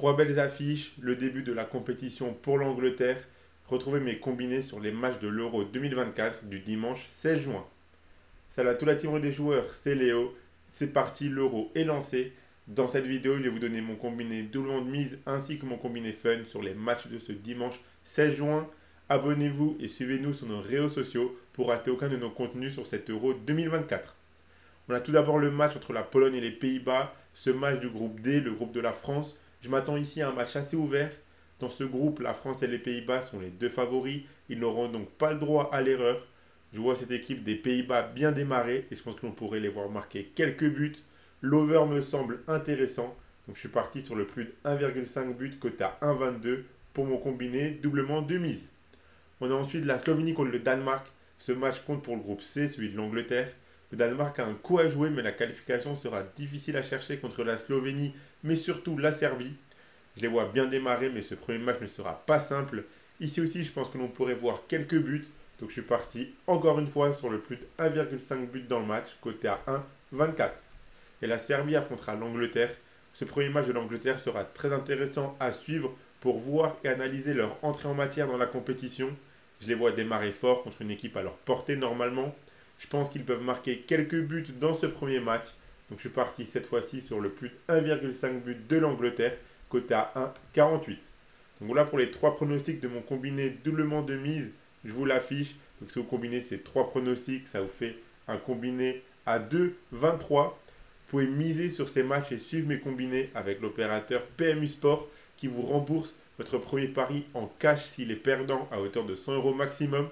Trois belles affiches, le début de la compétition pour l'Angleterre. Retrouvez mes combinés sur les matchs de l'Euro 2024 du dimanche 16 juin. Salut à toute la team des joueurs, c'est Léo. C'est parti, l'Euro est lancé. Dans cette vidéo, je vais vous donner mon combiné doublement de mise ainsi que mon combiné fun sur les matchs de ce dimanche 16 juin. Abonnez-vous et suivez-nous sur nos réseaux sociaux pour rater aucun de nos contenus sur cet Euro 2024. On a tout d'abord le match entre la Pologne et les Pays-Bas, ce match du groupe D, le groupe de la France. Je m'attends ici à un match assez ouvert. Dans ce groupe, la France et les Pays-Bas sont les deux favoris. Ils n'auront donc pas le droit à l'erreur. Je vois cette équipe des Pays-Bas bien démarrer et je pense que l'on pourrait les voir marquer quelques buts. L'over me semble intéressant. Donc je suis parti sur le plus de 1,5 but côté à 1,22 pour mon combiné doublement de mise. On a ensuite la Slovénie contre le Danemark. Ce match compte pour le groupe C, celui de l'Angleterre. Le Danemark a un coup à jouer, mais la qualification sera difficile à chercher contre la Slovénie, mais surtout la Serbie. Je les vois bien démarrer, mais ce premier match ne sera pas simple. Ici aussi, je pense que l'on pourrait voir quelques buts. Donc je suis parti encore une fois sur le plus de 1,5 but dans le match, côté à 1,24. Et la Serbie affrontera l'Angleterre. Ce premier match de l'Angleterre sera très intéressant à suivre pour voir et analyser leur entrée en matière dans la compétition. Je les vois démarrer fort contre une équipe à leur portée normalement. Je pense qu'ils peuvent marquer quelques buts dans ce premier match. Donc je suis parti cette fois-ci sur le plus de 1,5 but de l'Angleterre, côté à 1,48. Donc voilà pour les trois pronostics de mon combiné doublement de mise. Je vous l'affiche. Donc si vous combinez ces trois pronostics, ça vous fait un combiné à 2,23. Vous pouvez miser sur ces matchs et suivre mes combinés avec l'opérateur PMU Sport qui vous rembourse votre premier pari en cash s'il est perdant à hauteur de 100 € maximum.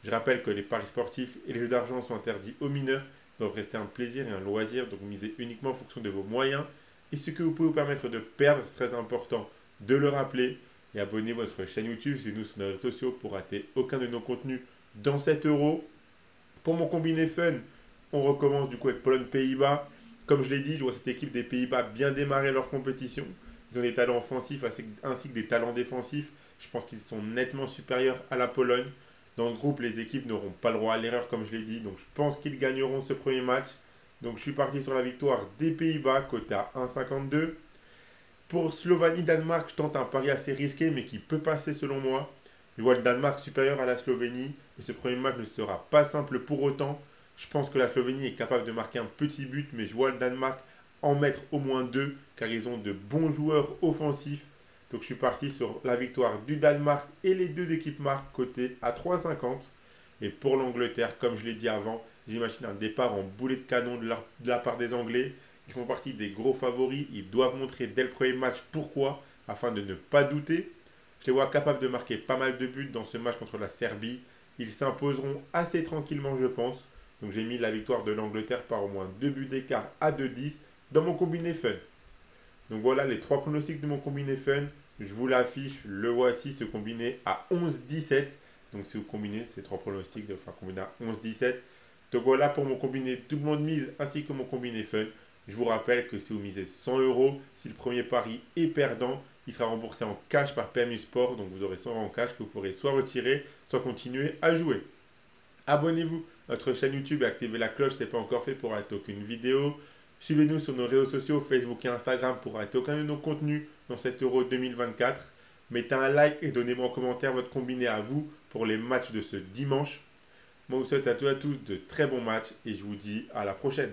Je rappelle que les paris sportifs et les jeux d'argent sont interdits aux mineurs, doivent rester un plaisir et un loisir, donc misez uniquement en fonction de vos moyens. Et ce que vous pouvez vous permettre de perdre, c'est très important de le rappeler. Et abonnez-vous à notre chaîne YouTube, suivez-nous sur nos réseaux sociaux pour rater aucun de nos contenus dans 7 euros. Pour mon combiné fun, on recommence du coup avec Pologne-Pays-Bas. Comme je l'ai dit, je vois cette équipe des Pays-Bas bien démarrer leur compétition. Ils ont des talents offensifs ainsi que des talents défensifs. Je pense qu'ils sont nettement supérieurs à la Pologne. Dans ce groupe, les équipes n'auront pas le droit à l'erreur, comme je l'ai dit. Donc, je pense qu'ils gagneront ce premier match. Donc, je suis parti sur la victoire des Pays-Bas, côté à 1,52. Pour Slovénie-Danemark, je tente un pari assez risqué, mais qui peut passer selon moi. Je vois le Danemark supérieur à la Slovénie. Mais ce premier match ne sera pas simple pour autant. Je pense que la Slovénie est capable de marquer un petit but, mais je vois le Danemark en mettre au moins deux, car ils ont de bons joueurs offensifs. Donc je suis parti sur la victoire du Danemark et les deux équipes marquent côté à 3,50. Et pour l'Angleterre, comme je l'ai dit avant, j'imagine un départ en boulet de canon de la part des Anglais. Ils font partie des gros favoris. Ils doivent montrer dès le premier match pourquoi, afin de ne pas douter. Je les vois capables de marquer pas mal de buts dans ce match contre la Serbie. Ils s'imposeront assez tranquillement, je pense. Donc j'ai mis la victoire de l'Angleterre par au moins 2 buts d'écart à 2,10 dans mon combiné fun. Donc voilà les trois pronostics de mon combiné fun. Je vous l'affiche, le voici, ce combiné à 11,17. Donc si vous combinez ces trois pronostics, ça fera combiné à 11,17. Donc voilà pour mon combiné doublement de mise ainsi que mon combiné fun. Je vous rappelle que si vous misez 100 €, si le premier pari est perdant, il sera remboursé en cash par PMU Sport. Donc vous aurez 100 € en cash que vous pourrez soit retirer, soit continuer à jouer. Abonnez-vous à notre chaîne YouTube et activez la cloche si ce n'est pas encore fait pour rater aucune vidéo. Suivez-nous sur nos réseaux sociaux, Facebook et Instagram pour rater aucun de nos contenus dans cet Euro 2024. Mettez un like et donnez-moi en commentaire votre combiné à vous pour les matchs de ce dimanche. Moi, je vous souhaite à tous de très bons matchs et je vous dis à la prochaine.